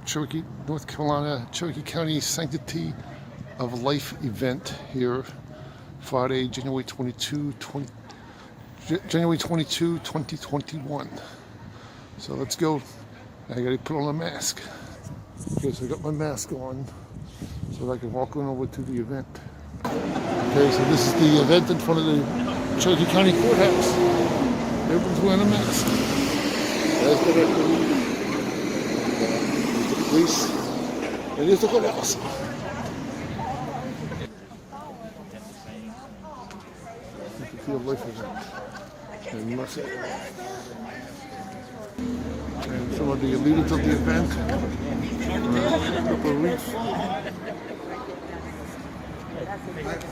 Cherokee, North Carolina, Cherokee County Sanctity of Life event here, Friday, January 22, 2021. So let's go. I gotta put on a mask. Okay, so I got my mask on so that I can walk on over to the event. Okay, so this is the event in front of the Cherokee County Courthouse. Everyone's wearing a mask. There's the referee. There's the police. And here's the courthouse. Sanctity of Life event. And that's it. And some of the leaders of the event. Up a reef.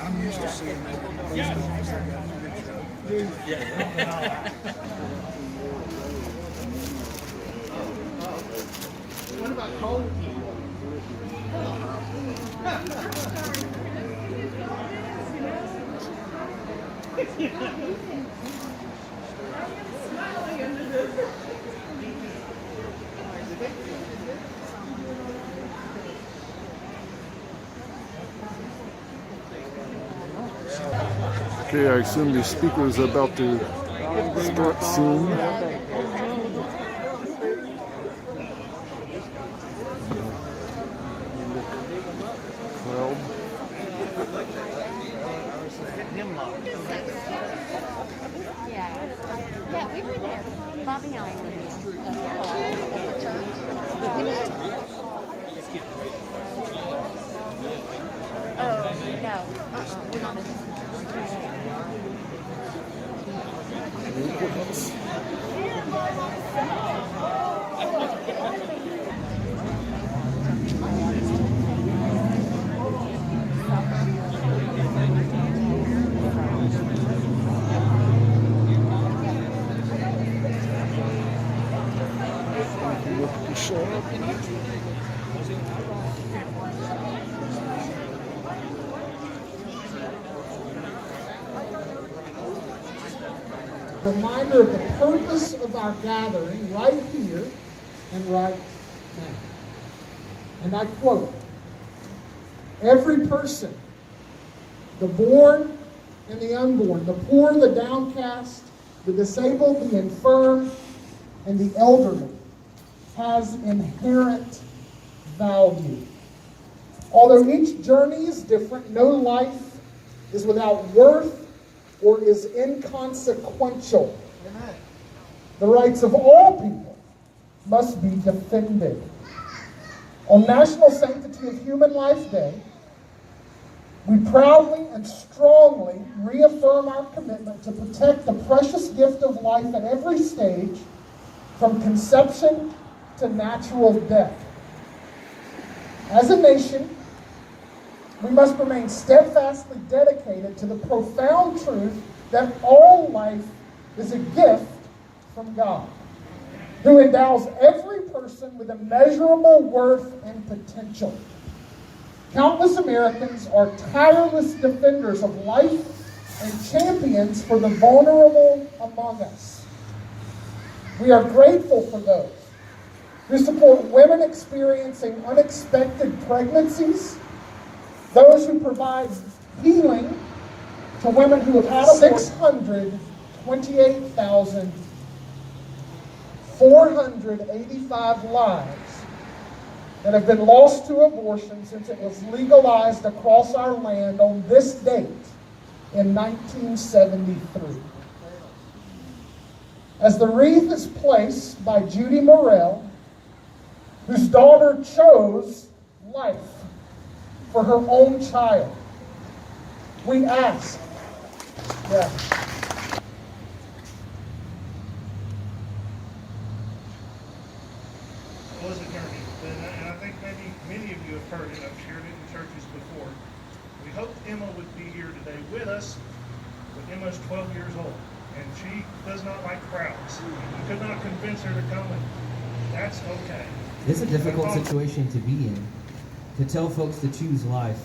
I'm used to seeing that. What about cold? Okay, I assume the speaker is about to start soon. Crowd. Yeah, we were there. Bobby and I were there. Oh, no. We're not in this. Reminder of the purpose of our gathering right here and right now. And I quote, "Every person, the born and the unborn, the poor, the downcast, the disabled, the infirm, and the elderly, has inherent value. Although each journey is different, no life is without worth or is inconsequential. Amen. The rights of all people must be defended." On National Sanctity of Human Life Day, we proudly and strongly reaffirm our commitment to protect the precious gift of life at every stage, from conception to natural death. As a nation, we must remain steadfastly dedicated to the profound truth that all life is a gift from God, who endows every person with immeasurable worth and potential. Countless Americans are tireless defenders of life and champions for the vulnerable among us. We are grateful for those who support women experiencing unexpected pregnancies, those who provide healing to women who have had 628,485 lives that have been lost to abortion since it was legalized across our land on this date in 1973. As the wreath is placed by Judy Morrell, whose daughter chose life for her own child, we ask, yeah. It was a journey, and I think maybe many of you have heard it. I've shared it in churches before. We hoped Emma would be here today with us, but Emma's 12 years old, and she does not like crowds. We could not convince her to come, and that's okay. It's a difficult situation to be in, to tell folks to choose life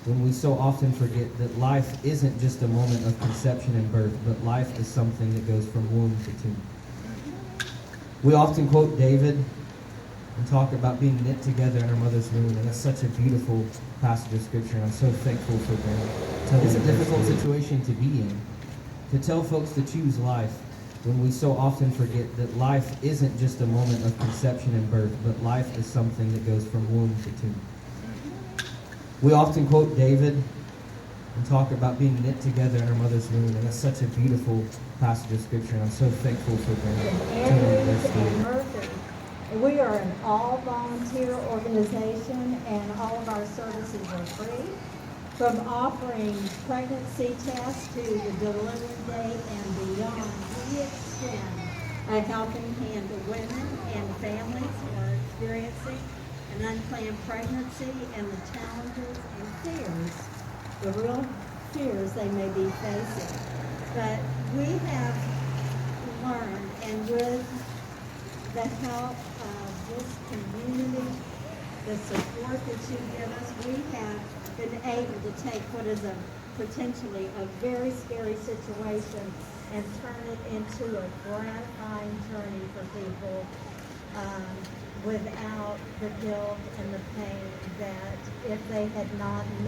when we so often forget that life isn't just a moment of conception and birth, but life is something that goes from womb to tomb. We often quote David and talk about being knit together in our mother's womb, and that's such a beautiful passage of scripture, and I'm so thankful for them. It's a difficult situation to be in, to tell folks to choose life when we so often forget that life isn't just a moment of conception and birth, but life is something that goes from womb to tomb. We often quote David and talk about being knit together in our mother's womb, and that's such a beautiful passage of scripture, and I'm so thankful for them. Andrews and Murphy. We are an all-volunteer organization, and all of our services are free. From offering pregnancy tests to the delivery date and beyond, we extend a helping hand to women and families who are experiencing an unplanned pregnancy and the challenges and fears, the real fears they may be facing. But we have learned, and with the help of this community, the support that you give us, we have been able to take what is a potentially a very scary situation and turn it into a gratifying journey for people without the guilt and the pain that if they had not known